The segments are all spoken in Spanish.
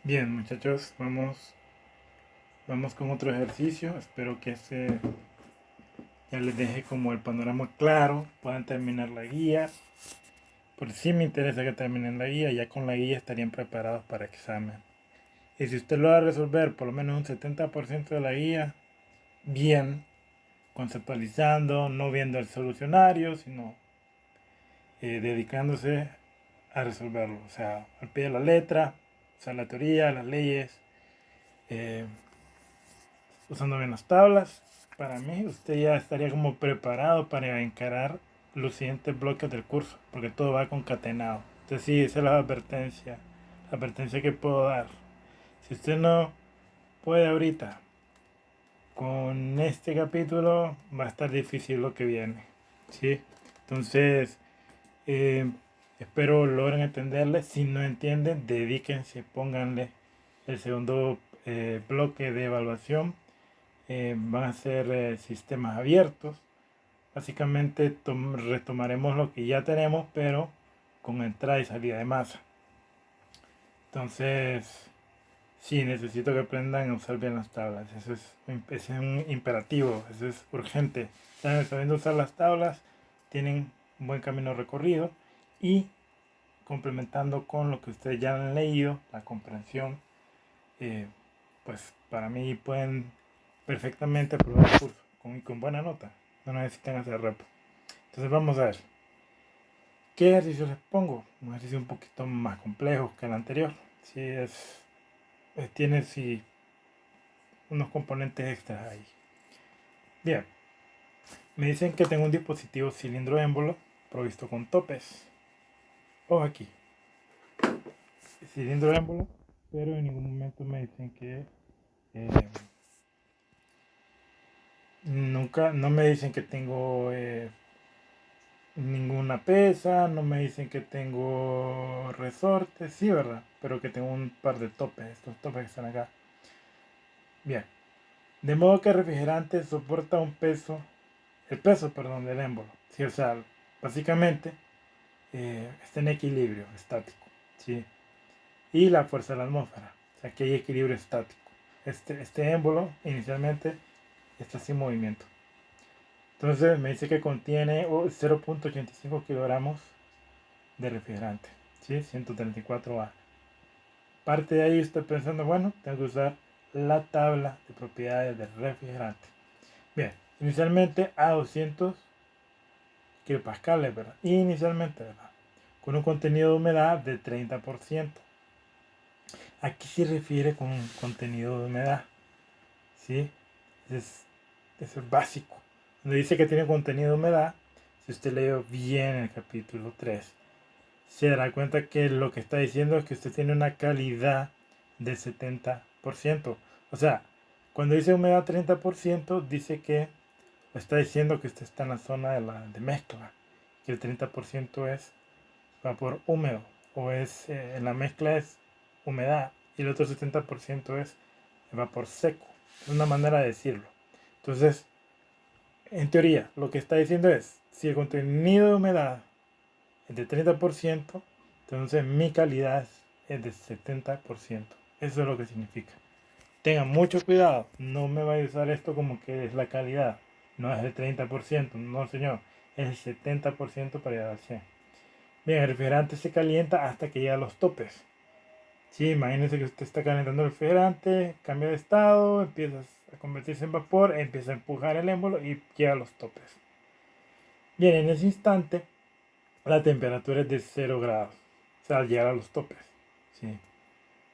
Bien, muchachos, vamos con otro ejercicio. Espero que ya les deje como el panorama claro. Puedan terminar la guía. Por si me interesa que terminen la guía, ya con la guía estarían preparados para examen. Y si usted lo va a resolver por lo menos un 70% de la guía, bien, conceptualizando, no viendo el solucionario, sino dedicándose a resolverlo. O sea, al pie de la letra, o sea, la teoría, las leyes, eh, usando bien las tablas. Para mí, usted ya estaría como preparado para encarar los siguientes bloques del curso, porque todo va concatenado. Entonces, sí, esa es la advertencia que puedo dar. Si usted no puede ahorita con este capítulo, va a estar difícil lo que viene. ¿Sí? Entonces, eh, espero logren entenderle. Si no entienden, dedíquense, pónganle el segundo bloque de evaluación. Van a ser sistemas abiertos. Básicamente retomaremos lo que ya tenemos, pero con entrada y salida de masa. Entonces, sí, necesito que aprendan a usar bien las tablas. Ese es un imperativo, eso es urgente. Sabiendo usar las tablas, tienen un buen camino recorrido y complementando con lo que ustedes ya han leído, la comprensión, eh, pues para mí pueden perfectamente aprobar el curso con buena nota. No necesitan hacer repo. Entonces vamos a ver. ¿Qué ejercicio les pongo? Un ejercicio un poquito más complejo que el anterior. Sí, tiene sí, unos componentes extras ahí. Bien, me dicen que tengo un dispositivo cilindro émbolo provisto con topes. Ojo aquí, cilindro émbolo, pero en ningún momento me dicen que nunca, no me dicen que tengo ninguna pesa, no me dicen que tengo resortes, sí, ¿verdad? Pero que tengo un par de topes, estos topes que están acá. Bien, de modo que el refrigerante soporta el peso, perdón, del émbolo. Sí, o sea, básicamente está en equilibrio estático, ¿sí? Y la fuerza de la atmósfera, o sea, que hay equilibrio estático. Este émbolo inicialmente está sin movimiento. Entonces me dice que contiene 0.85 kilogramos de refrigerante, ¿sí? 134A. Parte de ahí estoy pensando, bueno, tengo que usar la tabla de propiedades del refrigerante. Bien, inicialmente a 200 kilopascales, ¿verdad? Inicialmente, ¿verdad? Con un contenido de humedad de 30%. ¿A qué se refiere con contenido de humedad? ¿Sí? Es, Eso es básico. Cuando dice que tiene contenido de humedad, si usted leyó bien el capítulo 3, se dará cuenta que lo que está diciendo es que usted tiene una calidad de 70%. O sea, cuando dice humedad 30%, dice que está diciendo que usted está en la zona de mezcla, que el 30% es vapor húmedo, o en la mezcla es humedad, y el otro 70% es vapor seco. Es una manera de decirlo. Entonces, en teoría, lo que está diciendo es, si el contenido de humedad es de 30%, entonces mi calidad es de 70%. Eso es lo que significa. Tengan mucho cuidado, no me vaya a usar esto como que es la calidad. No es el 30%, no señor, es el 70% para llegar al 100. Bien, el refrigerante se calienta hasta que llega a los topes. Sí, imagínense que usted está calentando el refrigerante, cambia de estado, empieza a convertirse en vapor, empieza a empujar el émbolo y llega a los topes. Bien, en ese instante la temperatura es de 0 grados, o sea, al llegar a los topes. Sí.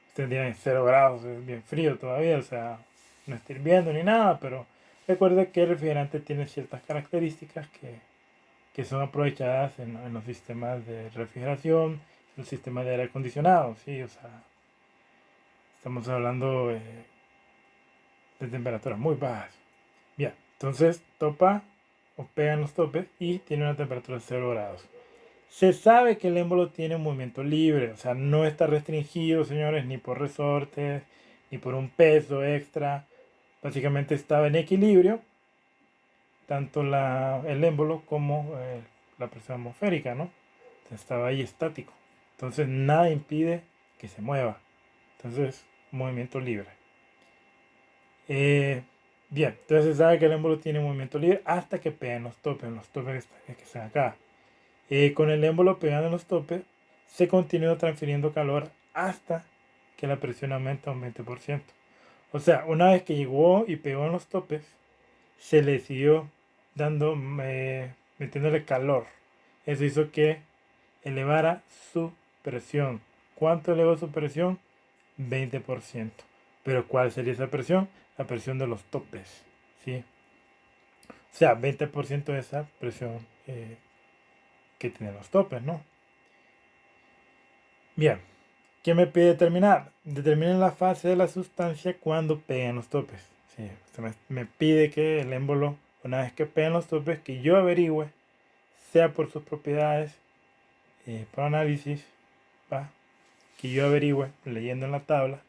Usted tiene 0 grados, es bien frío todavía, o sea, no está hirviendo ni nada, pero recuerde que el refrigerante tiene ciertas características que son aprovechadas en los sistemas de refrigeración, los sistemas de aire acondicionado, sí, o sea, estamos hablando de temperaturas muy bajas. Bien, entonces topa o pega en los topes y tiene una temperatura de 0 grados. Se sabe que el émbolo tiene un movimiento libre, o sea, no está restringido, señores, ni por resortes, ni por un peso extra. Básicamente estaba en equilibrio, tanto el émbolo como la presión atmosférica, ¿no? Estaba ahí estático. Entonces nada impide que se mueva. Entonces, movimiento libre. Bien, entonces se sabe que el émbolo tiene movimiento libre hasta que pega en los topes que están acá. Con el émbolo pegando en los topes, se continúa transfiriendo calor hasta que la presión aumenta un 20%. O sea, una vez que llegó y pegó en los topes, se le siguió metiéndole calor. Eso hizo que elevara su presión. ¿Cuánto elevó su presión? 20%. Pero ¿cuál sería esa presión? La presión de los topes. ¿Sí? O sea, 20% de esa presión que tienen los topes, ¿no? Bien. ¿Qué me pide determinar? Determinen la fase de la sustancia cuando peguen los topes. Sí, me pide que el émbolo, una vez que peguen los topes, que yo averigüe, sea por sus propiedades, por análisis, ¿va? Que yo averigüe, leyendo en la tabla,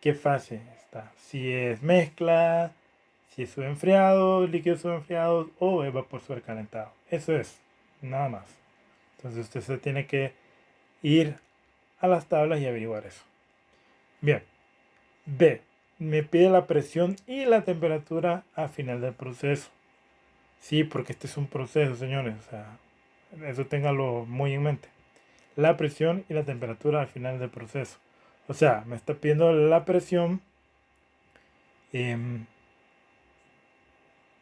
qué fase está. Si es mezcla, si es subenfriado, líquido subenfriado o vapor sobrecalentado. Eso es, nada más. Entonces usted se tiene que ir a las tablas y averiguar eso. Bien. B. Me pide la presión y la temperatura al final del proceso. Sí, porque este es un proceso, señores. O sea, eso téngalo muy en mente. La presión y la temperatura al final del proceso. O sea, me está pidiendo la presión de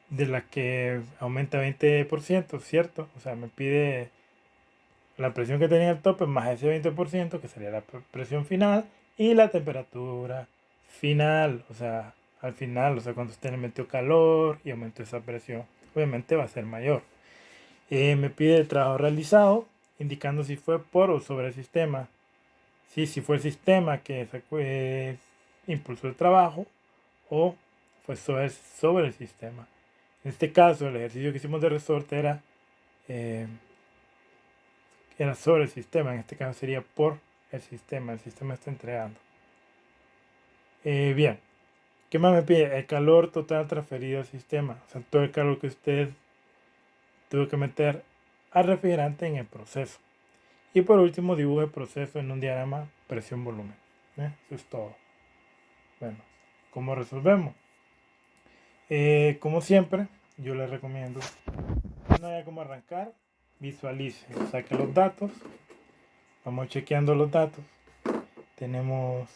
la que aumenta 20%, ¿cierto? O sea, me pide la presión que tenía el tope más ese 20%, que sería la presión final, y la temperatura final, o sea, al final, o sea, cuando usted le metió calor y aumentó esa presión, obviamente va a ser mayor. Me pide el trabajo realizado, indicando si fue por o sobre el sistema. Sí, si fue el sistema que impulsó el trabajo o fue sobre el sistema. En este caso, el ejercicio que hicimos de resorte eh, era sobre el sistema, en este caso sería por el sistema está entregando. Bien, ¿qué más me pide? El calor total transferido al sistema, o sea, todo el calor que usted tuvo que meter al refrigerante en el proceso. Y por último, dibuje el proceso en un diagrama presión-volumen. Eso es todo. Bueno, ¿cómo resolvemos? Como siempre, yo les recomiendo, no haya como arrancar, visualice, saque los datos, vamos chequeando los datos. Tenemos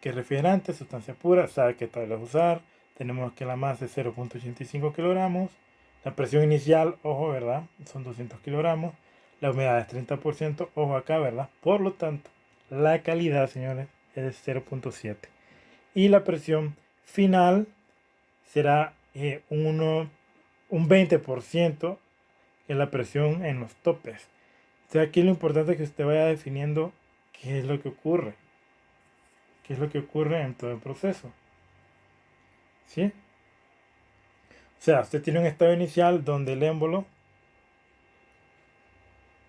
que refrigerante, sustancia pura, sabe qué tablas usar. Tenemos que la masa es 0.85 kilogramos. La presión inicial, ojo, ¿verdad? Son 200 kilogramos. La humedad es 30%, ojo acá, ¿verdad? Por lo tanto, la calidad, señores, es 0.7. Y la presión final será un 20% en la presión en los topes. O sea, aquí lo importante es que usted vaya definiendo qué es lo que ocurre. ¿Qué es lo que ocurre en todo el proceso? ¿Sí? O sea, usted tiene un estado inicial donde el émbolo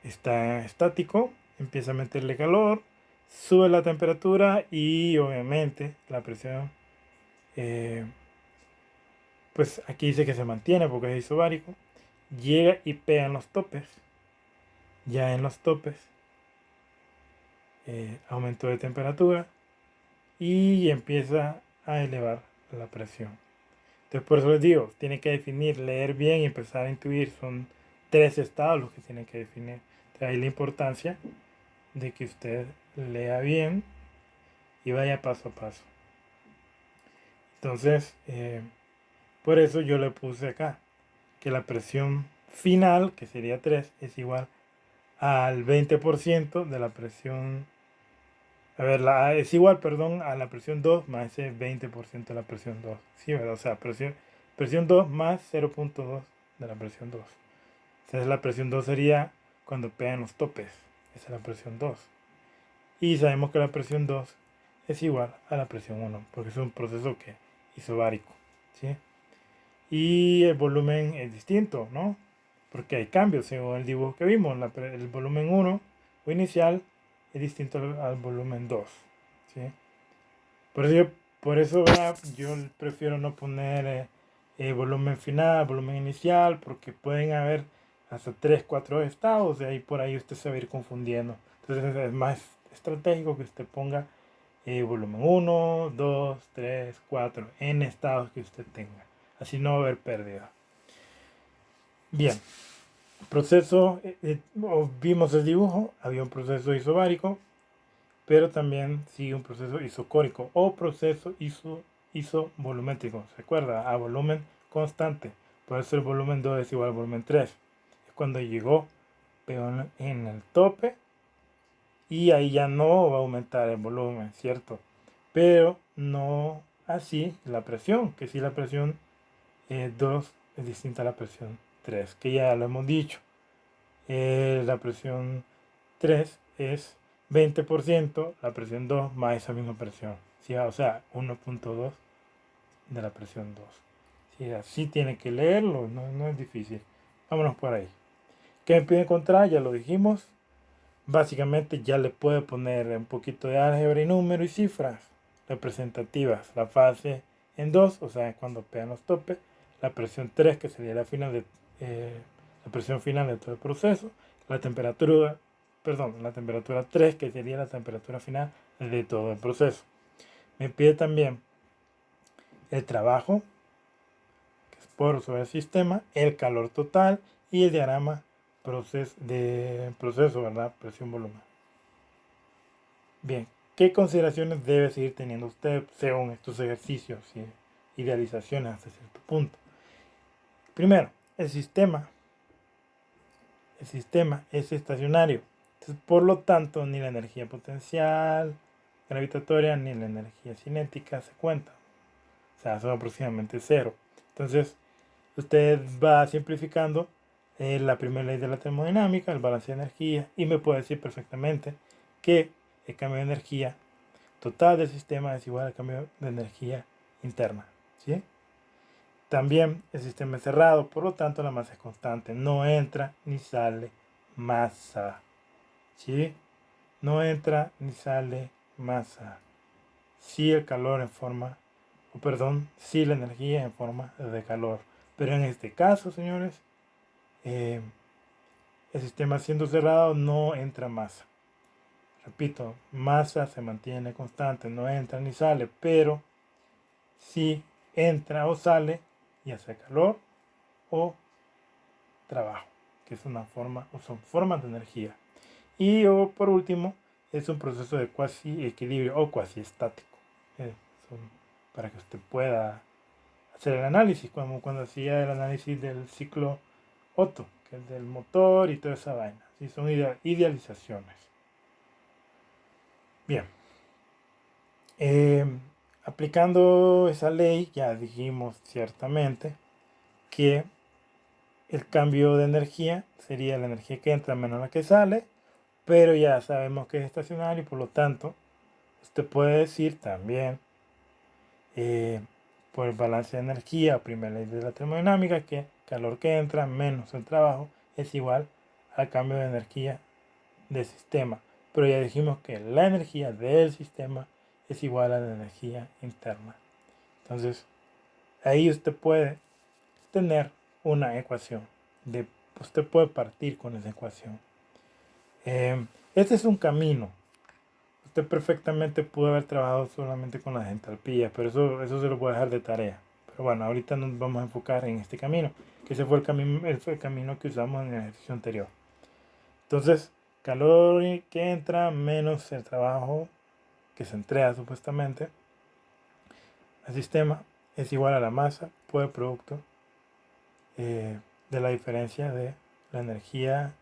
está estático, empieza a meterle calor, sube la temperatura y obviamente la presión, pues aquí dice que se mantiene porque es isobárico, llega y pega en los topes. Ya en los topes, aumento de temperatura y empieza a elevar la presión. Entonces por eso les digo, tiene que definir, leer bien y empezar a intuir. Son 3 estados los que tiene que definir. Entonces ahí la importancia de que usted lea bien y vaya paso a paso. Entonces, por eso yo le puse acá que la presión final, que sería 3, es igual al 20% de la presión. A ver, es igual, perdón, a la presión 2 más ese 20% de la presión 2. Sí, ¿verdad? O sea, presión 2 más 0.2 de la presión 2. Entonces la presión 2 sería cuando pegan los topes. Esa es la presión 2. Y sabemos que la presión 2 es igual a la presión 1, porque es un proceso que isobárico. ¿Sí? Y el volumen es distinto, ¿no? Porque hay cambios según el dibujo que vimos. El volumen 1 o inicial es distinto al volumen 2. ¿Sí? Por eso yo prefiero no poner volumen final, volumen inicial, porque pueden haber hasta 3, 4 estados, y ahí por ahí usted se va a ir confundiendo. Entonces es más estratégico que usted ponga volumen 1, 2, 3, 4 en estados que usted tenga. Así no va a haber pérdida. Bien, proceso, vimos el dibujo, había un proceso isobárico, pero también sigue un proceso isocórico o proceso isovolumétrico. ¿Se acuerda? A volumen constante. Por eso el volumen 2 es igual al volumen 3. Es cuando llegó, pegó en el tope y ahí ya no va a aumentar el volumen, ¿cierto? Pero no así la presión, que si la presión 2 es distinta a la presión 3, que ya lo hemos dicho. La presión 3 es 20%, la presión 2 más esa misma presión. ¿Sí? O sea, 1.2 de la presión 2. ¿Sí? Así tiene que leerlo, no es difícil. Vámonos por ahí. ¿Qué me pide encontrar? Ya lo dijimos. Básicamente ya le puede poner un poquito de álgebra y número y cifras representativas. La fase en 2, o sea, cuando pegan los topes. La presión 3, que sería la presión final de todo el proceso. La temperatura, la temperatura 3, que sería la temperatura final de todo el proceso. Me pide también el trabajo, que es por sobre el sistema, el calor total y el diagrama de proceso, ¿verdad? Presión-volumen. Bien, ¿qué consideraciones debe seguir teniendo usted según estos ejercicios y idealizaciones hasta cierto punto? Primero, el sistema es estacionario. Entonces, por lo tanto, ni la energía potencial gravitatoria ni la energía cinética se cuentan. O sea, son aproximadamente cero. Entonces, usted va simplificando la primera ley de la termodinámica, el balance de energía, y me puede decir perfectamente que el cambio de energía total del sistema es igual al cambio de energía interna. ¿Sí? También el sistema es cerrado, por lo tanto la masa es constante. No entra ni sale masa. ¿Sí? No entra ni sale masa. Sí el calor en forma, sí la energía en forma de calor. Pero en este caso, señores, el sistema siendo cerrado no entra masa. Repito, masa se mantiene constante, no entra ni sale, pero si entra o sale, ya sea calor o trabajo, que es una forma o son formas de energía. Y por último, es un proceso de cuasi equilibrio o cuasi estático, para que usted pueda hacer el análisis, como cuando hacía el análisis del ciclo Otto, que es del motor y toda esa vaina. ¿Sí? Son idealizaciones. Bien. Aplicando esa ley, ya dijimos ciertamente que el cambio de energía sería la energía que entra menos la que sale, pero ya sabemos que es estacionario y por lo tanto usted puede decir también por el balance de energía, primera ley de la termodinámica, que calor que entra menos el trabajo es igual al cambio de energía del sistema. Pero ya dijimos que la energía del sistema es igual a la energía interna. Entonces, ahí usted puede tener una ecuación. Usted puede partir con esa ecuación. Este es un camino. Usted perfectamente pudo haber trabajado solamente con las entalpías, pero eso se lo voy a dejar de tarea. Pero bueno, ahorita nos vamos a enfocar en este camino, que ese fue el camino que usamos en el ejercicio anterior. Entonces, calor que entra menos el trabajo que se entrega supuestamente al sistema es igual a la masa por el producto de la diferencia de la energía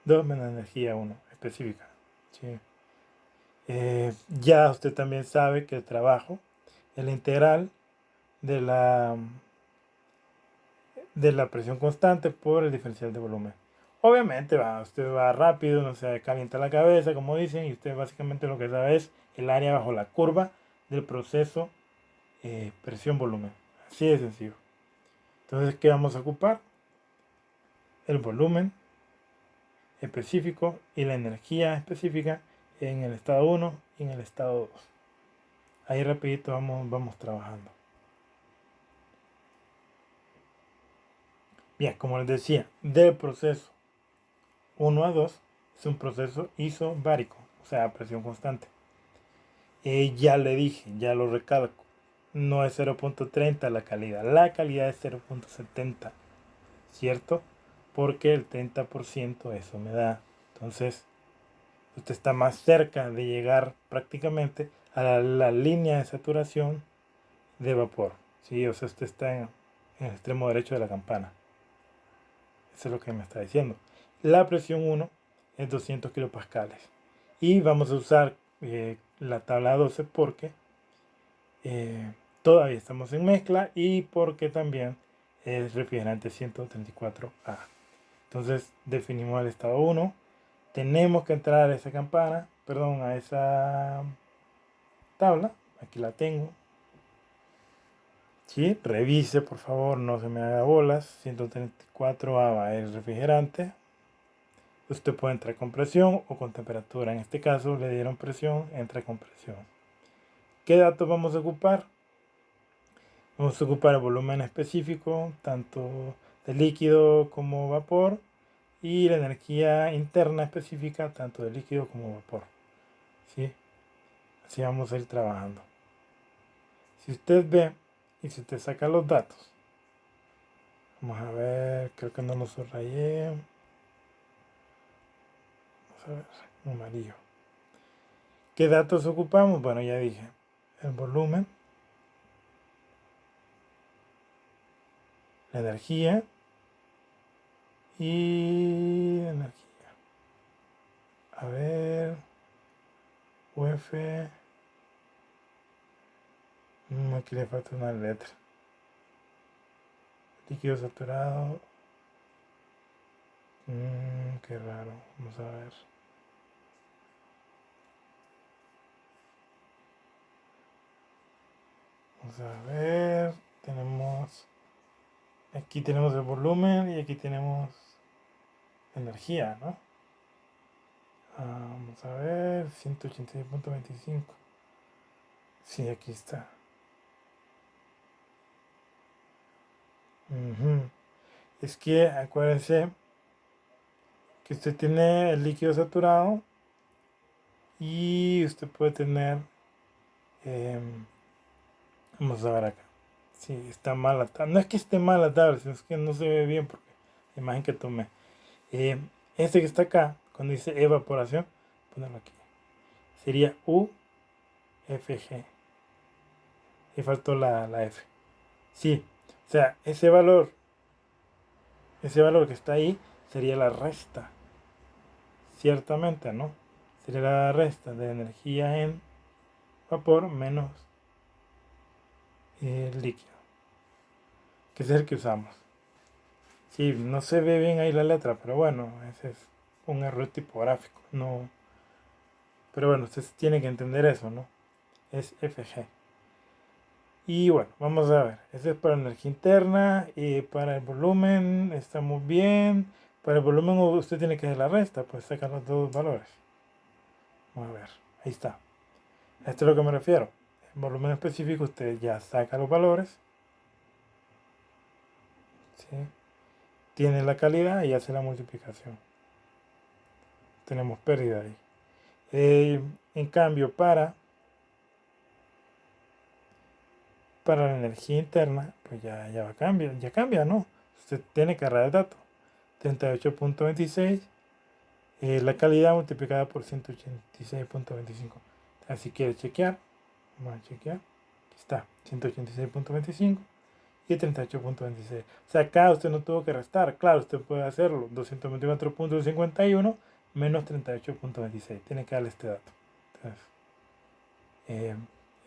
2 menos la energía 1 específica. ¿Sí? Ya usted también sabe que el trabajo es la integral de la presión constante por el diferencial de volumen. Obviamente usted va rápido, no se calienta la cabeza, como dicen, y usted básicamente lo que sabe es el área bajo la curva del proceso presión-volumen. Así de sencillo. Entonces, ¿qué vamos a ocupar? El volumen específico y la energía específica en el estado 1 y en el estado 2. Ahí rapidito vamos trabajando. Bien, como les decía, del proceso 1 a 2 es un proceso isobárico, o sea, a presión constante. Ya le dije, ya lo recalco, no es 0.30 la calidad es 0.70, ¿cierto? Porque el 30% es humedad. Entonces, usted está más cerca de llegar prácticamente a la línea de saturación de vapor. ¿Sí? O sea, usted está en el extremo derecho de la campana. Eso es lo que me está diciendo. La presión 1 es 200 kilopascales. Y vamos a usar la tabla 12 porque todavía estamos en mezcla y porque también es refrigerante 134A. Entonces definimos el estado 1. Tenemos que entrar a esa campana, perdón, a esa tabla. Aquí la tengo. ¿Sí? Revise, por favor, no se me haga bolas. 134A es refrigerante. Usted puede entrar con presión o con temperatura. En este caso le dieron presión, entra con presión. ¿Qué datos vamos a ocupar? Vamos a ocupar el volumen específico, tanto de líquido como vapor, y la energía interna específica, tanto de líquido como vapor. ¿Sí? Así vamos a ir trabajando. Si usted ve y si usted saca los datos, vamos a ver, creo que no lo subrayé. Vamos a ver, amarillo. ¿Qué datos ocupamos? Bueno, ya dije, el volumen, la energía y la energía. A ver, UF. Aquí le falta una letra. Líquido saturado. Qué raro. Vamos a ver. Vamos a ver. Aquí tenemos el volumen y aquí tenemos energía, ¿no? Vamos a ver. 186.25. Sí, aquí está. Es que acuérdense que usted tiene el líquido saturado y usted puede tener, vamos a ver acá, si está mal la tabla, no es que esté mal la tabla, sino es que no se ve bien porque la imagen que tomé, este que está acá, cuando dice evaporación, ponerlo aquí, sería UFG, y faltó la F, sí, o sea, ese valor que está ahí sería la resta, ciertamente, ¿no? Sería la resta de energía en vapor menos líquido, que es el que usamos. Sí, no se ve bien ahí la letra, pero bueno, ese es un error tipográfico, no. Pero bueno, usted tiene que entender eso, ¿no? Es FG. Y bueno, vamos a ver. Ese es para energía interna y para el volumen estamos bien. Para el volumen usted tiene que hacer la resta, pues saca los dos valores. Vamos a ver, ahí está. A esto es a lo que me refiero. El volumen específico usted ya saca los valores. ¿Sí? Tiene la calidad y hace la multiplicación. Tenemos pérdida ahí. En cambio, para la energía interna, pues ya va a cambiar, ya cambia, ¿no? Usted tiene que agarrar el dato. 38.26, la calidad multiplicada por 186.25. Si quiere chequear, vamos a chequear. Aquí está, 186.25 y 38.26. O sea, acá usted no tuvo que restar. Claro, usted puede hacerlo. 224.51 menos 38.26. Tiene que darle este dato. Entonces,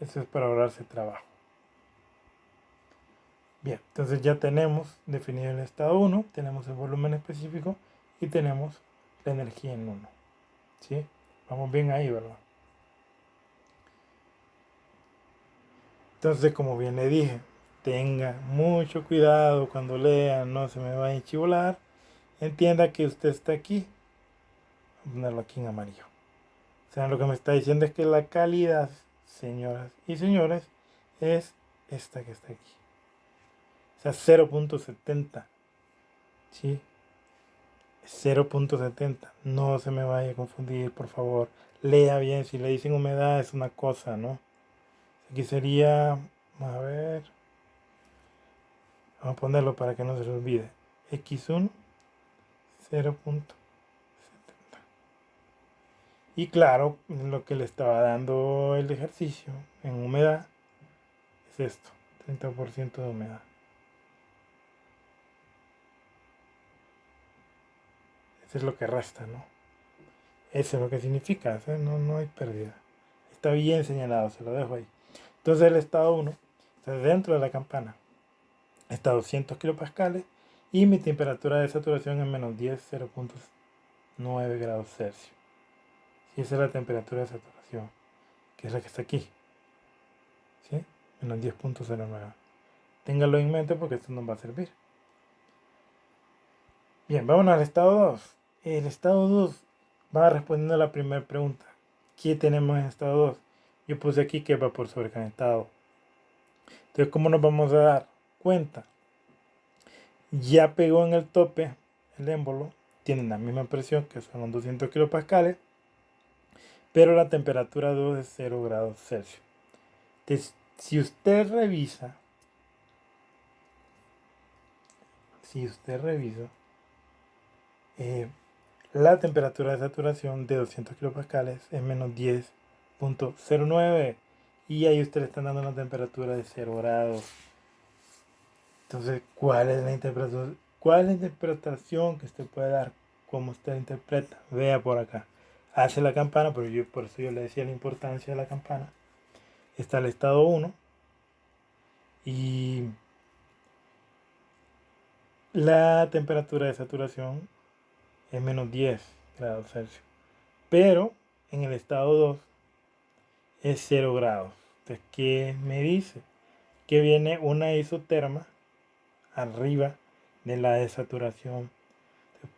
eso es para ahorrarse trabajo. Bien, entonces ya tenemos definido el estado 1, tenemos el volumen específico y tenemos la energía en 1. ¿Sí? Vamos bien ahí, ¿verdad? Entonces, como bien le dije, tenga mucho cuidado cuando lea, no se me vaya a enchivolar. Entienda que usted está aquí. Voy a ponerlo aquí en amarillo. O sea, lo que me está diciendo es que la calidad, señoras y señores, es esta que está aquí. O sea, 0.70. ¿Sí? 0.70. No se me vaya a confundir, por favor. lea bien, si le dicen humedad es una cosa, ¿no? Aquí sería, a ver, vamos a ponerlo para que no se le olvide. X1, 0.70. Y claro, lo que le estaba dando el ejercicio en humedad es esto, 30% de humedad. Eso es lo que resta, ¿no? Eso es lo que significa, ¿sí? No hay pérdida. Está bien señalado, se lo dejo ahí. Entonces el estado 1 está dentro de la campana. Está a 200 kilopascales y mi temperatura de saturación es menos 10, 0.9 grados Celsius. Y esa es la temperatura de saturación, que es la que está aquí. ¿Sí? Menos 10.09. Téngalo en mente porque esto nos va a servir. Bien, vámonos al estado 2. El estado 2 va respondiendo a la primera pregunta. ¿Qué tenemos en estado 2? Yo puse aquí que es vapor sobrecalentado. Entonces, ¿cómo nos vamos a dar cuenta? Ya pegó en el tope el émbolo, tiene la misma presión que son los 200 kilopascales, pero la temperatura 2 es 0 grados Celsius. Entonces, si usted revisa, eh, la temperatura de saturación de 200 kilopascales es menos 10.09 y ahí usted le está dando una temperatura de 0 grados. Entonces, ¿cuál es la interpretación? ¿Cuál es la interpretación que usted puede dar? Como usted interpreta. Vea por acá. Hace la campana, pero por eso yo le decía la importancia de la campana. Está el estado 1 y la temperatura de saturación es menos 10 grados Celsius. Pero en el estado 2 es 0 grados. Entonces, ¿qué me dice? Que viene una isoterma arriba de la desaturación.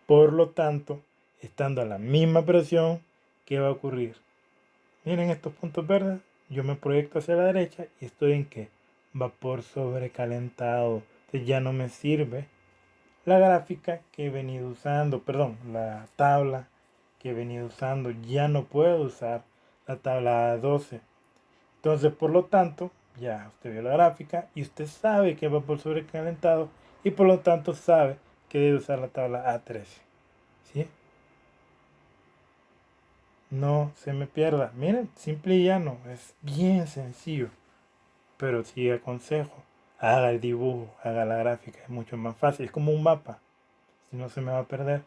Por lo tanto, estando a la misma presión, ¿qué va a ocurrir? Miren estos puntos verdes, yo me proyecto hacia la derecha y estoy en que vapor sobrecalentado. Entonces ya no me sirve la gráfica que he venido usando, perdón, la tabla que he venido usando. Ya no puedo usar la tabla A12. Entonces, por lo tanto, ya usted vio la gráfica y usted sabe que es vapor sobrecalentado y por lo tanto sabe que debe usar la tabla A13. ¿Sí? No se me pierda. Miren, simple y llano. Es bien sencillo. Pero sí aconsejo. Haga el dibujo, haga la gráfica. Es mucho más fácil. Es como un mapa. Si no se me va a perder.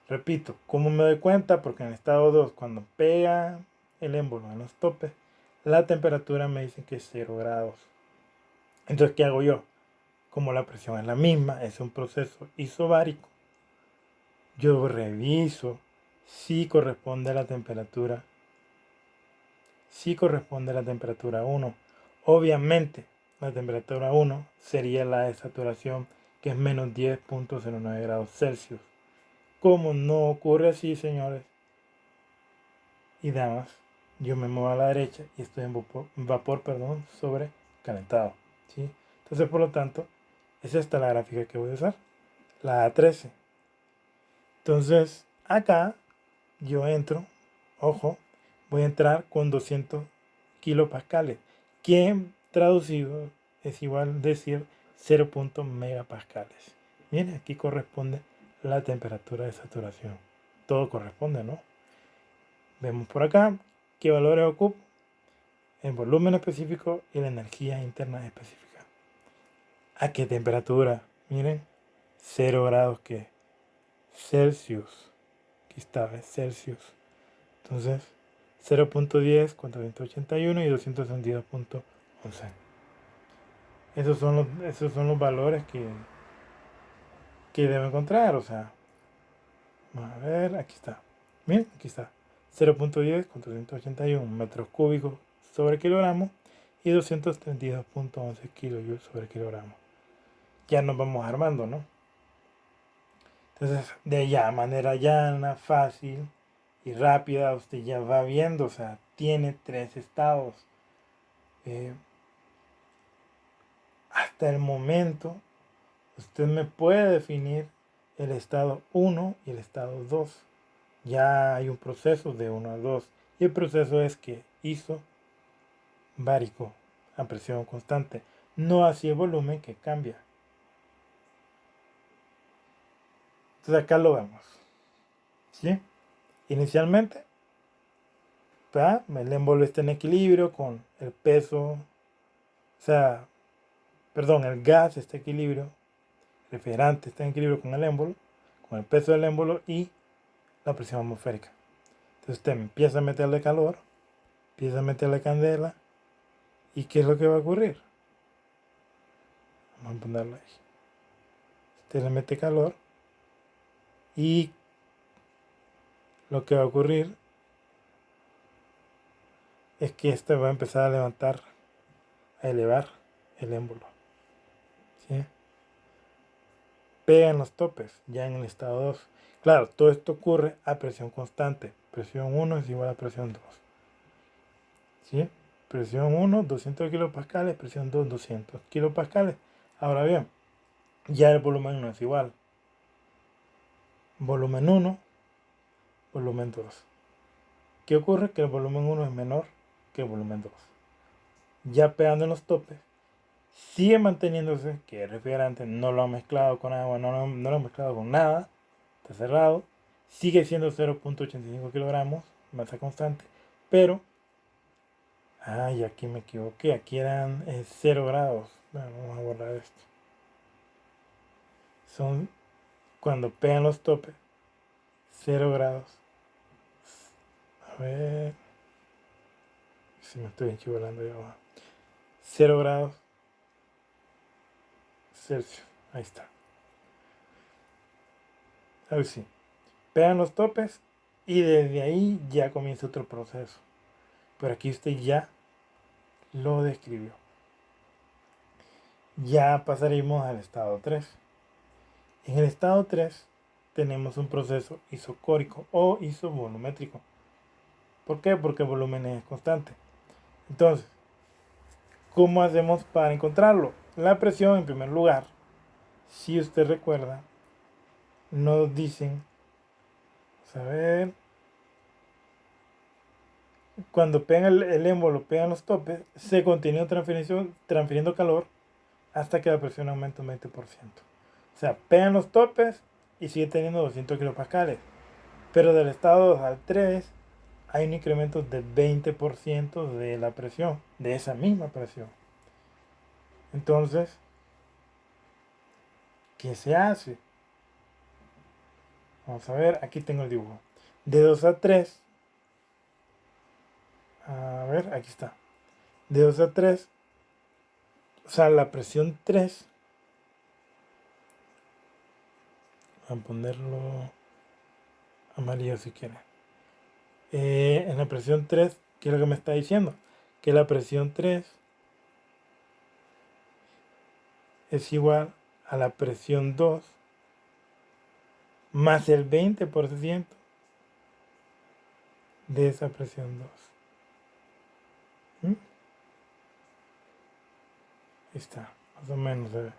Repito, ¿cómo me doy cuenta? Porque en el estado 2, cuando pega el émbolo en los topes, la temperatura me dice que es 0 grados. Entonces, ¿qué hago yo? Como la presión es la misma, es un proceso isobárico. Yo reviso si corresponde a la temperatura sí corresponde a la temperatura 1. Obviamente, la temperatura 1 sería la de saturación, que es menos 10.09 grados Celsius. Como no ocurre así, señores y damas, yo me muevo a la derecha y estoy en vapor sobrecalentado. ¿Sí? Entonces, por lo tanto, es esta la gráfica que voy a usar, la A13. Entonces, acá yo entro, ojo, voy a entrar con 200 kilopascales, que traducido es igual a decir 0. megapascales. Miren, aquí corresponde la temperatura de saturación. Todo corresponde, ¿no? Vemos por acá qué valores ocupa el volumen específico y la energía interna específica. ¿A qué temperatura? Miren, 0 grados que Celsius. Aquí está, ¿ves? Celsius. Entonces, 0.10 contra 181 y 262.11. Esos son los valores que debo encontrar. O sea, vamos a ver, aquí está. Miren, aquí está. 0.10 contra 181 metros cúbicos sobre kilogramo y 232.11 kilojoules sobre kilogramo. Ya nos vamos armando, ¿no? Entonces, de ya manera llana, fácil y rápida, usted ya va viendo, o sea, tiene 3 estados. Eh, hasta el momento, usted me puede definir el estado 1 y el estado 2 Ya hay un proceso de 1 a 2. Y el proceso es que isobárico a presión constante. No así el volumen que cambia. Entonces acá lo vemos. ¿Sí? Inicialmente, el émbolo está en equilibrio con el peso. El gas está en equilibrio. El refrigerante está en equilibrio con el émbolo, con el peso del émbolo y la presión atmosférica. Entonces usted empieza a meterle calor, empieza a meterle candela. ¿Y qué es lo que va a ocurrir? Vamos a ponerlo ahí. Usted le mete calor y lo que va a ocurrir es que este va a empezar a levantar, a elevar el émbolo. ¿Sí? Pegan los topes ya en el estado 2. Claro, todo esto ocurre a presión constante. Presión 1 es igual a presión 2. ¿Sí? Presión 1, 200 kilopascales, presión 2, 200 kilopascales. Ahora bien, ya el volumen no es igual. Volumen 1, volumen 2. ¿Qué ocurre? Que el volumen 1 es menor que el volumen 2. Ya pegando en los topes, sigue manteniéndose que el refrigerante no lo ha mezclado con agua, no lo ha mezclado con nada, está cerrado, sigue siendo 0.85 kilogramos, masa constante, pero, aquí me equivoqué, aquí eran 0 grados. Bueno, vamos a borrar esto. Son cuando pegan los topes, 0 grados. A ver si me estoy enchivolando ya abajo. 0 grados Celsius. Ahí está. A ver si. Pegan los topes y desde ahí ya comienza otro proceso. Pero aquí usted ya lo describió. Ya pasaremos al estado 3. En el estado 3 tenemos un proceso isocórico o isovolumétrico. ¿Por qué? Porque el volumen es constante. Entonces, ¿cómo hacemos para encontrarlo? La presión, en primer lugar, si usted recuerda, nos dicen, vamos a ver, cuando pega el émbolo, pegan los topes, se continúa transfiriendo calor hasta que la presión aumenta un 20%. O sea, pegan los topes y sigue teniendo 200 kilopascales. Pero del estado 2 al 3 hay un incremento del 20% de la presión, de esa misma presión. Entonces, ¿qué se hace? Vamos a ver, aquí tengo el dibujo. De 2 a 3, a ver, aquí está. De 2 a 3, o sea, la presión 3, voy a ponerlo amarillo si quieren. En la presión 3, ¿qué es lo que me está diciendo? Que la presión 3 es igual a la presión 2 más el 20% de esa presión 2. ¿Mm? Ahí está, más o menos se ve.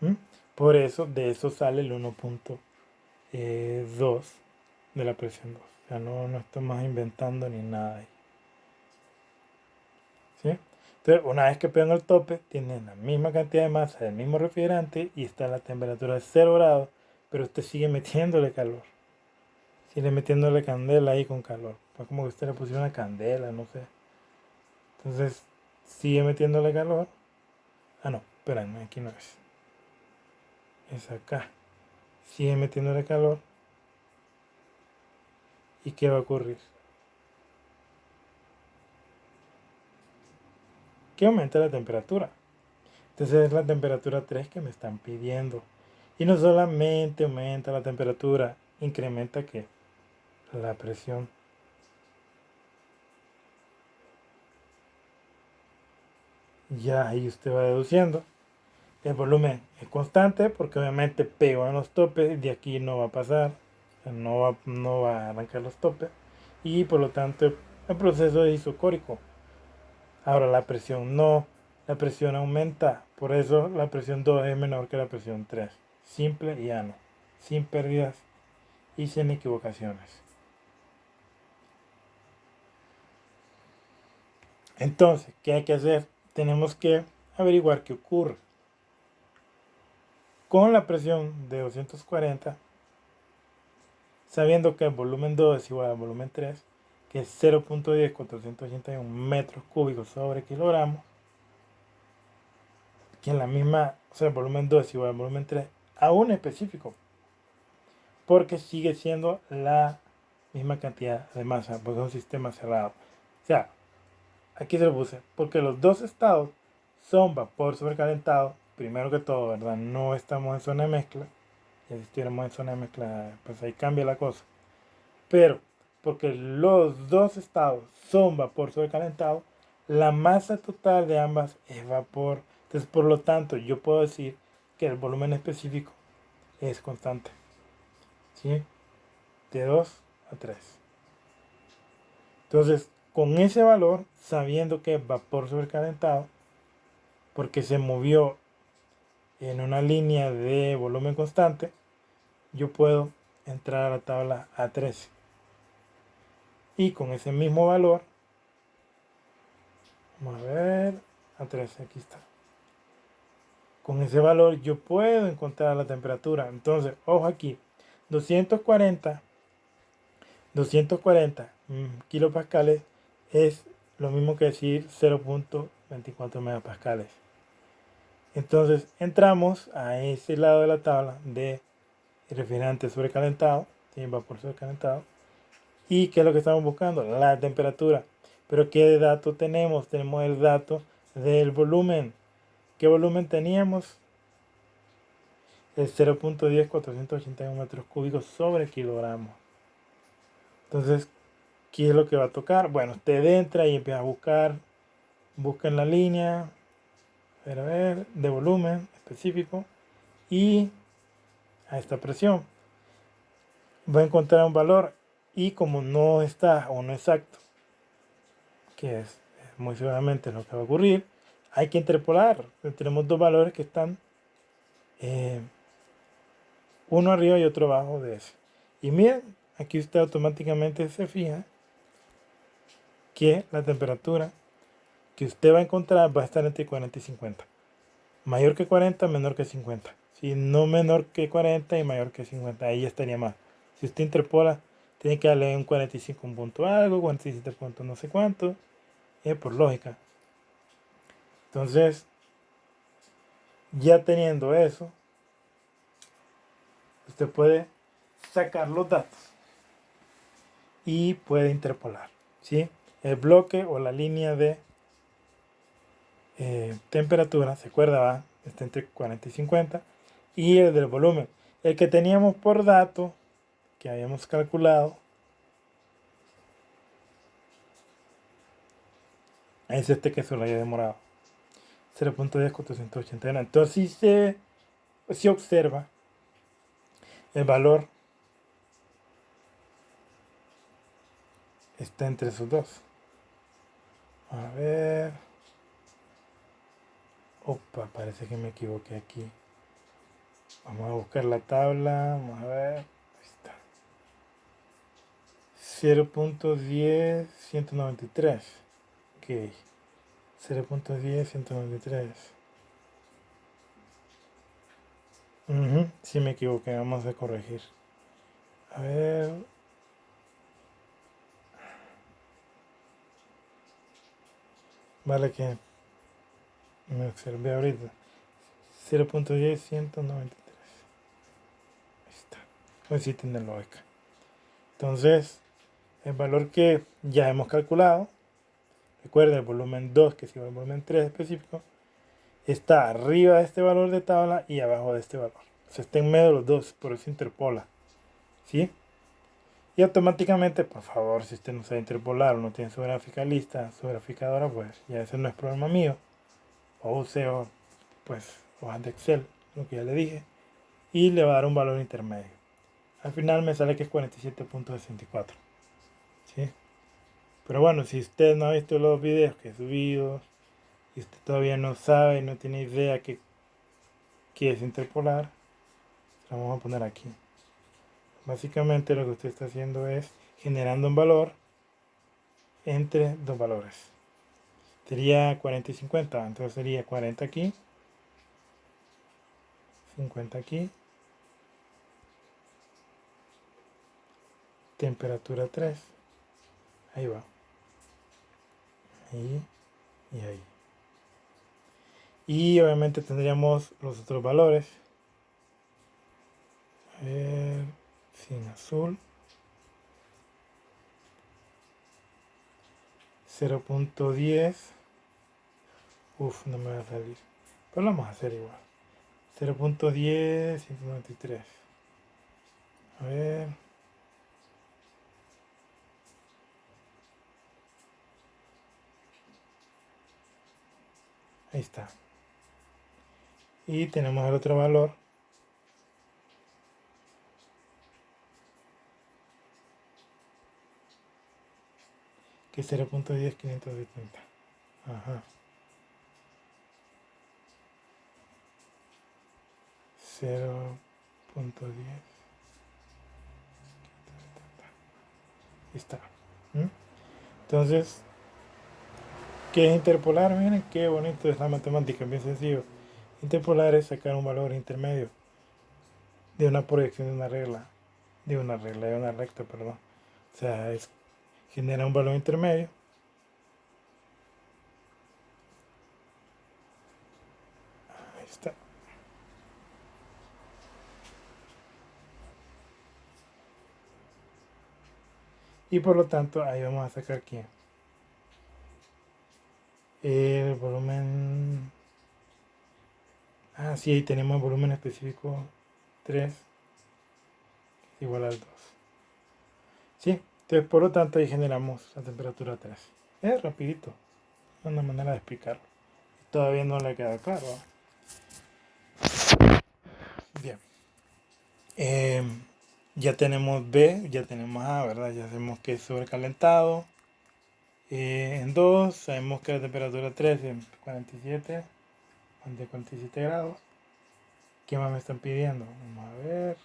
¿Mm? Por eso, de eso sale el 1.2 de la presión 2. O sea, no estamos inventando ni nada ahí. ¿Sí? Entonces, una vez que pegan el tope, tienen la misma cantidad de masa del mismo refrigerante y está a la temperatura de 0 grados, pero usted sigue metiéndole calor. Sigue metiéndole candela ahí con calor. Pues como que usted le pusiera una candela, no sé. Entonces, sigue metiéndole calor. Ah, no, espérame, aquí no es. Es acá. Sigue metiéndole calor. ¿Y qué va a ocurrir? Que aumenta la temperatura. Entonces es la temperatura 3 que me están pidiendo. Y no solamente aumenta la temperatura, incrementa que la presión. Ya ahí usted va deduciendo. El volumen es constante porque obviamente pego en los topes, de aquí no va a pasar, no va a arrancar los topes y por lo tanto el proceso es isocórico. Ahora la presión no, la presión aumenta, por eso la presión 2 es menor que la presión 3. simple y llano, sin pérdidas y sin equivocaciones. Entonces, ¿qué hay que hacer? Tenemos que averiguar qué ocurre. Con la presión de 240, sabiendo que el volumen 2 es igual al volumen 3, que es 0.10 metros cúbicos sobre kilogramo, que en la misma, o sea, el volumen 2 es igual al volumen 3, aún específico, porque sigue siendo la misma cantidad de masa, porque es un sistema cerrado. O sea, aquí se lo puse, porque los dos estados son vapor sobrecalentado, primero que todo, ¿verdad? No estamos en zona de mezcla, y si estuviéramos en zona de mezcla, pues ahí cambia la cosa. Pero, porque los dos estados son vapor sobrecalentado, la masa total de ambas es vapor. Entonces, por lo tanto, yo puedo decir que el volumen específico es constante. ¿Sí? De 2 a 3. Entonces, con ese valor, sabiendo que es vapor sobrecalentado, porque se movió en una línea de volumen constante, yo puedo entrar a la tabla A13. Y con ese mismo valor, vamos a ver, A13, aquí está. Con ese valor yo puedo encontrar la temperatura. Entonces, ojo aquí, 240 kilopascales es lo mismo que decir 0.24 megapascales. Entonces entramos a ese lado de la tabla de refrigerante sobrecalentado, vapor sobrecalentado. ¿Y qué es lo que estamos buscando? La temperatura. Pero ¿qué dato tenemos? Tenemos el dato del volumen. ¿Qué volumen teníamos? El 0.10 metros cúbicos sobre kilogramo. Entonces, ¿qué es lo que va a tocar? Bueno, usted entra y empieza a buscar. Busca en la línea. A ver, de volumen específico. Y a esta presión. Va a encontrar un valor. Y como no está o no exacto, que es muy seguramente lo que va a ocurrir, hay que interpolar. Tenemos dos valores que están uno arriba y otro abajo de ese. Y miren, aquí usted automáticamente se fija que la temperatura que usted va a encontrar va a estar entre 40 y 50. Mayor que 40, menor que 50. Si no menor que 40 y mayor que 50, ahí ya estaría más. Si usted interpola, tiene que darle un 45 un punto algo, 47 puntos no sé cuánto, por lógica. Entonces, ya teniendo eso, usted puede sacar los datos y puede interpolar, ¿sí? El bloque o la línea de temperatura, ¿se acuerda? Va, está entre 40 y 50. Y el del volumen. El que teníamos por dato, que habíamos calculado, es este que solo haya demorado. 0.10489. Entonces, si observa el valor está entre esos dos. A ver. Opa, parece que me equivoqué aquí. Vamos a buscar la tabla. Vamos a ver. Ahí está. 0.10193. Ok. 0.10193. Sí me equivoqué. Vamos a corregir. A ver. Vale que me observé ahorita. 0.10193. Ahí está. Pues sí tiene lógica. Entonces, el valor que ya hemos calculado, recuerden el volumen 2, que es igual al volumen 3 específico, está arriba de este valor de tabla y abajo de este valor. O sea, está en medio de los dos, por eso interpola. ¿Sí? Y automáticamente, por favor, si usted no sabe interpolar o no tiene su gráfica lista, su graficadora, pues ya ese no es problema mío. O use, pues, hojas de Excel, lo que ya le dije, y le va a dar un valor intermedio. Al final me sale que es 47.64. ¿Sí? Pero bueno, si usted no ha visto los videos que he subido y usted todavía no sabe, no tiene idea qué es interpolar, Lo vamos a poner aquí. Básicamente lo que usted está haciendo es generando un valor entre dos valores. Sería 40 y 50. Entonces sería 40 aquí, 50 aquí, temperatura 3. Ahí va. Ahí y ahí. Y obviamente tendríamos los otros valores. A ver, sin azul. 0.10. Uf, no me va a salir. Pero lo vamos a hacer igual. 0.10, 193. A ver. Ahí está. Y tenemos el otro valor. Que es 0.10, 570. Ajá. 0.10. Ahí está. Entonces, ¿qué es interpolar? Miren qué bonito es la matemática, bien sencillo. Interpolar es sacar un valor intermedio de una proyección de una regla, de una recta, perdón. O sea, genera un valor intermedio. Ahí está. Y por lo tanto, ahí vamos a sacar quién. El volumen. Sí, ahí tenemos el volumen específico 3 igual al 2. Sí, entonces por lo tanto ahí generamos la temperatura 3. Es rapidito, es una manera de explicarlo. Todavía no le queda claro. Bien. Ya tenemos B, ya tenemos A, ¿verdad? Ya sabemos que es sobrecalentado. En 2 sabemos que la temperatura 3 es 47, de 47 grados. ¿Qué más me están pidiendo? Vamos a ver.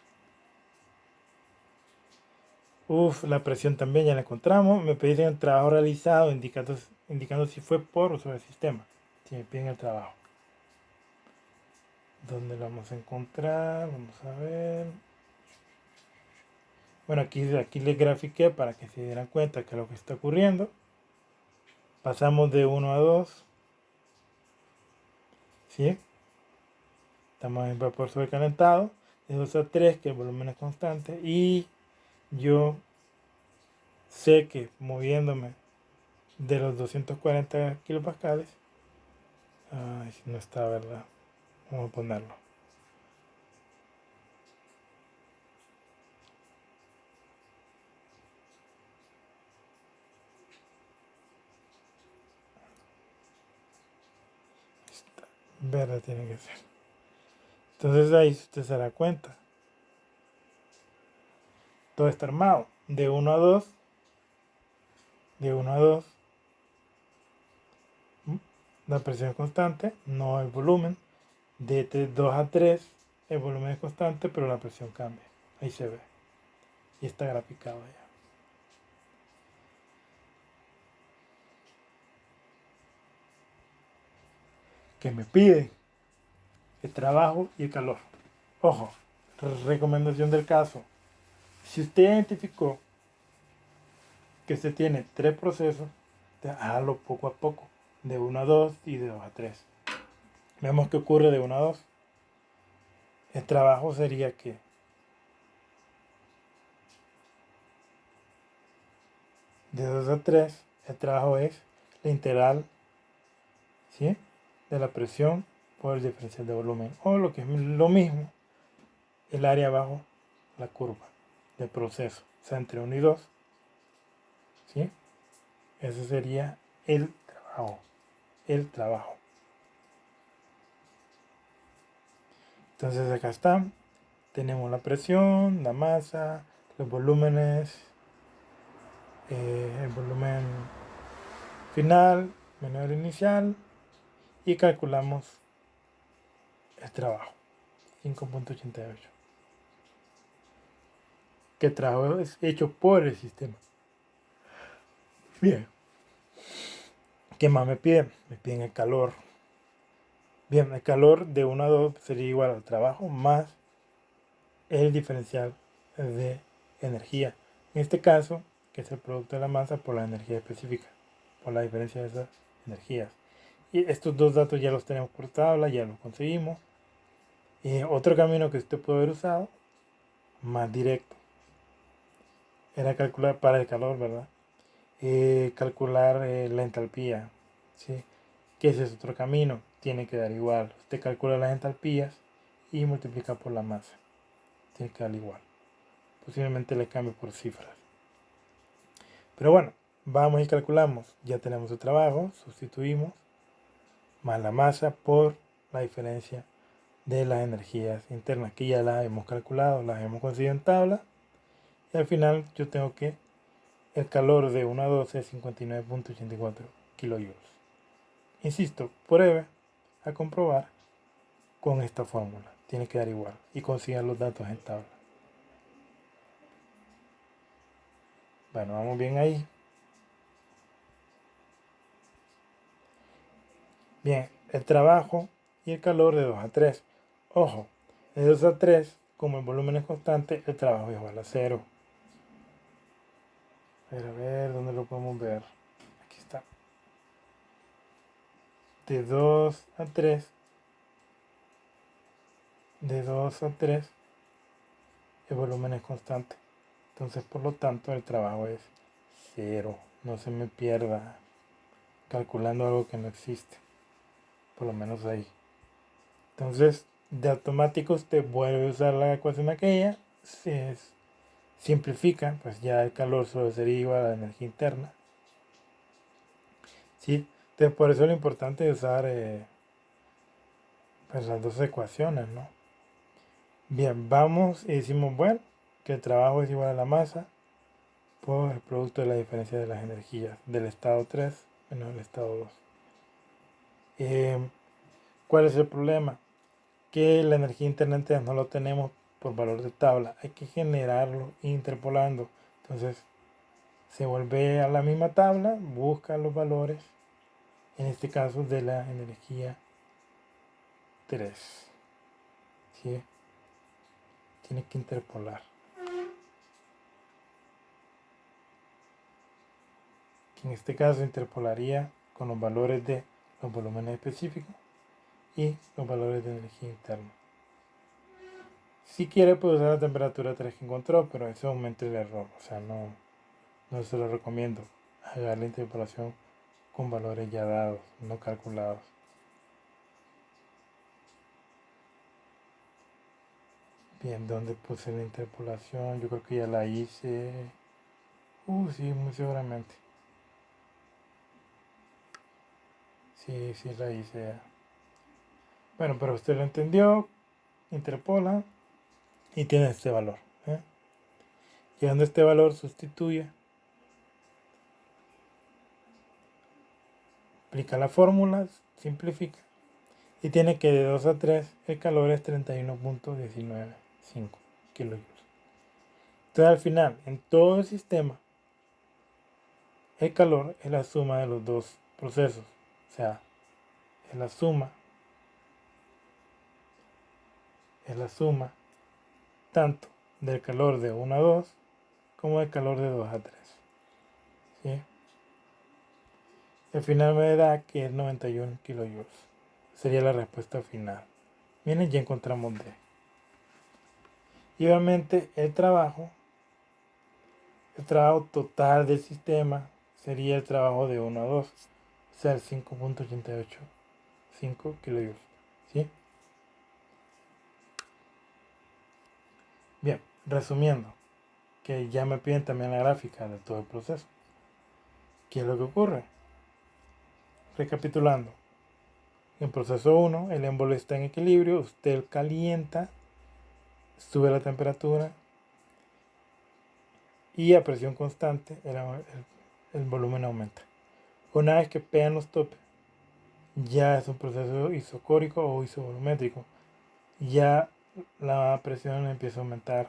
La presión también ya la encontramos. Me piden el trabajo realizado, indicando si fue por o sobre el sistema. Si me piden el trabajo. ¿Dónde lo vamos a encontrar? Vamos a ver. Bueno, aquí les grafiqué para que se dieran cuenta que es lo que está ocurriendo. Pasamos de 1 a 2. ¿Sí? Estamos en vapor sobrecalentado. De 2 a 3, que el volumen es constante. Y yo sé que moviéndome de los 240 kilopascales. Ay, no está, ¿verdad? Vamos a ponerlo. Verde tiene que ser. Entonces ahí usted se da cuenta. Todo está armado. De 1 a 2. De 1 a 2. La presión es constante, no el volumen. De 2 a 3, el volumen es constante, pero la presión cambia. Ahí se ve. Y está graficado ya. Que me pide el trabajo y el calor. Ojo, recomendación del caso. Si usted identificó que usted tiene 3 procesos, hágalo poco a poco. De 1 a 2 y de 2 a 3. Vemos qué ocurre de 1 a 2. El trabajo sería que de 2 a 3, el trabajo es la integral, ¿sí?, de la presión por el diferencial de volumen. O lo que es lo mismo, el área bajo la curva del proceso. O sea, entre 1 y 2. ¿Sí? Ese sería el trabajo. El trabajo. Entonces acá está. Tenemos la presión, la masa, los volúmenes, el volumen final menos el inicial, y calculamos el trabajo, 5.88. que el trabajo es hecho por el sistema. Bien. ¿Qué más me piden? Me piden el calor. Bien, el calor de 1 a 2 sería igual al trabajo más el diferencial de energía. En este caso, que es el producto de la masa por la energía específica, por la diferencia de esas energías. Y estos dos datos ya los tenemos por tabla, ya los conseguimos. Y otro camino que usted puede haber usado, más directo, era calcular para el calor, ¿verdad? Calcular la entalpía, ¿sí? Que ese es otro camino, tiene que dar igual. Usted calcula las entalpías y multiplica por la masa, tiene que dar igual. Posiblemente le cambie por cifras. Pero bueno, vamos y calculamos. Ya tenemos el trabajo, sustituimos más la masa por la diferencia de las energías internas, que ya las hemos calculado, las hemos conseguido en tabla. Y al final yo tengo que el calor de 1 a 12 es 59.84 kilojoules. Insisto, pruebe a comprobar con esta fórmula. Tiene que dar igual y consigan los datos en tabla. Bueno, vamos bien ahí. Bien, el trabajo y el calor de 2 a 3. Ojo, de 2 a 3, como el volumen es constante, el trabajo es igual a 0. A ver, ¿dónde lo podemos ver? Aquí está. De 2 a 3. De 2 a 3, el volumen es constante. Entonces, por lo tanto, el trabajo es 0. No se me pierda calculando algo que no existe. Por lo menos ahí. Entonces, de automático usted vuelve a usar la ecuación aquella. Se simplifica, pues ya el calor solo sería igual a la energía interna. ¿Sí? Entonces, por eso es lo importante de usar pues las dos ecuaciones, ¿no? Bien, vamos y decimos, bueno, que el trabajo es igual a la masa por el producto de la diferencia de las energías del estado 3 menos el estado 2. ¿Cuál es el problema? Que la energía interna no lo tenemos por valor de tabla, hay que generarlo interpolando. Entonces se vuelve a la misma tabla, busca los valores, en este caso de la energía 3. ¿Sí? Tiene que interpolar. En este caso interpolaría con los valores de los volúmenes específicos y los valores de energía interna. Si quiere puede usar la temperatura 3 que encontró, pero eso aumenta el error, o sea, no se lo recomiendo. Haga la interpolación con valores ya dados, no calculados. Bien, ¿dónde puse la interpolación? Yo creo que ya la hice. Sí, muy seguramente. Sí, la hice. Bueno, pero usted lo entendió, interpola y tiene este valor. Llegando a este valor, sustituye, aplica la fórmula, simplifica y tiene que de 2 a 3 el calor es 31.195 kilojoules. Entonces al final, en todo el sistema, el calor es la suma de los dos procesos. O sea, es la suma tanto del calor de 1 a 2 como del calor de 2 a 3. ¿Sí? El final me da que es 91 kilojoules. Sería la respuesta final. Miren, ya encontramos D. Y obviamente el trabajo total del sistema sería el trabajo de 1 a 2. O sea, el 5.885 kilojoules. ¿Sí? Bien, resumiendo, que ya me piden también la gráfica de todo el proceso. ¿Qué es lo que ocurre? Recapitulando, en proceso 1 el émbolo está en equilibrio, usted calienta, sube la temperatura y a presión constante el volumen aumenta. Una vez que pegan los topes, ya es un proceso isocórico o isovolumétrico. Ya la presión empieza a aumentar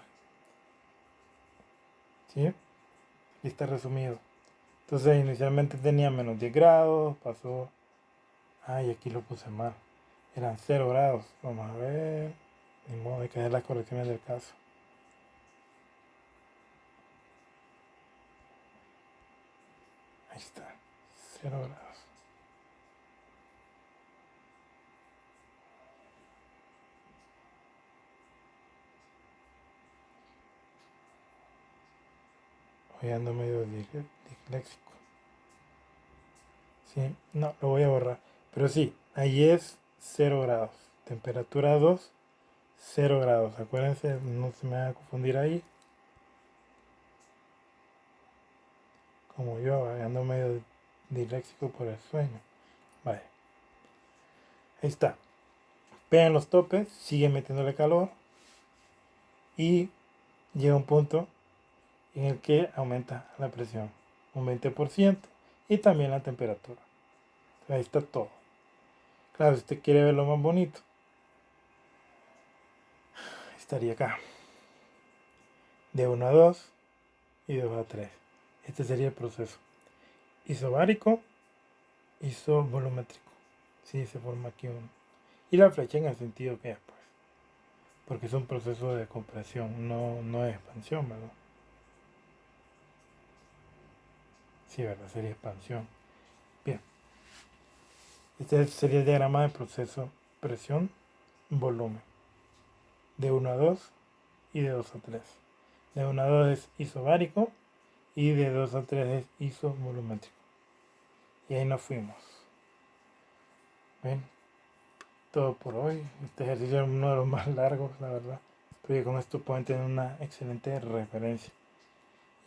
¿sí? Aquí está resumido. Entonces inicialmente tenía menos 10 grados, pasó... y aquí lo puse mal. Eran 0 grados. Vamos a ver. Ni modo de que hacer las correcciones del caso. Ahí está. 0 grados. Hoy ando medio disléxico. Sí, no, lo voy a borrar. Pero sí, ahí es 0 grados. Temperatura 2, 0 grados. Acuérdense, no se me va a confundir ahí. Como yo, ando medio disléxico por el sueño. Vale. Ahí está. Pegan los topes, sigue metiéndole calor. Y llega un punto en el que aumenta la presión un 20% y también la temperatura. Ahí está todo. Claro, si usted quiere verlo más bonito, estaría acá. De 1 a 2 y de 2 a 3. Este sería el proceso. Isobárico, isovolumétrico. Sí, se forma aquí un... Y la flecha en el sentido que es, pues. Porque es un proceso de compresión, no es expansión, ¿verdad? Sí, ¿verdad? Sería expansión. Bien. Este sería el diagrama de proceso presión, volumen. De 1 a 2 y de 2 a 3. De 1 a 2 es isobárico y de 2 a 3 es isovolumétrico. Y ahí nos fuimos. ¿Ven? Todo por hoy. Este ejercicio es uno de los más largos, la verdad. Pero con esto pueden tener una excelente referencia.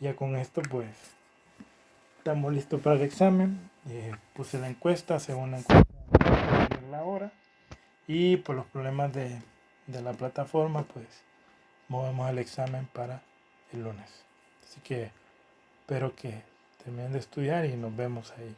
Ya con esto pues estamos listos para el examen. Puse la encuesta, según la encuesta la hora. Y por los problemas de la plataforma pues movemos el examen para el lunes. Así que espero que terminen de estudiar y nos vemos ahí.